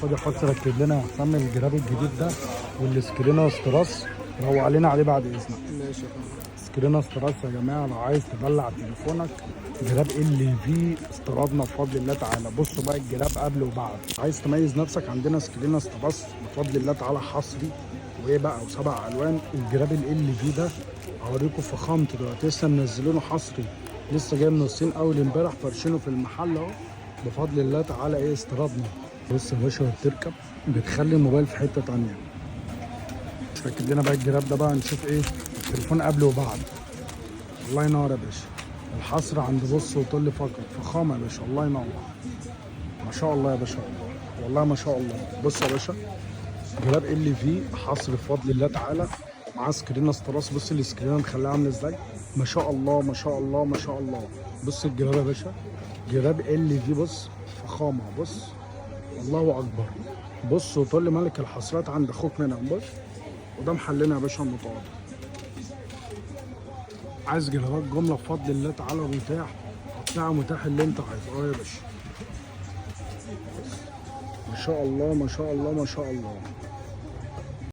خد يا حس ركب لنا يا حسام الجراب الجديد ده والسكرينة استراس. روق علينا عليه بعد اذنك. ماشي يا فندم. سكرينة استراس يا جماعه، لو عايز تدلع تليفونك جراب ال في استيرادنا بفضل الله تعالى. بصوا بقى الجراب قبل وبعد. عايز تميز نفسك عندنا سكرينة استراس بفضل الله تعالى حصري، وايه بقى وسبع الوان. الجراب ال في ده هوريكم فخامته دلوقتي، لسه منزلينه حصري، لسه جاي من الصين اول امبارح، فرشينه في المحل اهو بفضل الله تعالى. ايه استيرادنا. بص يا باشا بتركب بتخلي الموبايل في حته تانيه. ركب لنا بقى الجراب ده بقى نشوف ايه التليفون قبل وبعد. الله ينور يا باشا. الحصر عند بص وطل فقط، فخامه يا باشا. الله ينور، ما شاء الله يا باشا، والله ما شاء الله. بص يا باشا جراب ال في حصر بفضل الله تعالى، معاه سكرين استراس. بص السكرين مخليها عامله ازاي، ما شاء الله ما شاء الله ما شاء الله. بص الجراب يا باشا، جراب ال في بص فخامه. بص الله اكبر. بص وطل ملك الحصرات عند اخوك منى. بص وده محلنا يا باشا المتواضع. عايز جرابات جمله بفضل الله تعالى متاح، قطع متاح اللي انت عايزه. يا باشا ما شاء الله ما شاء الله ما شاء الله.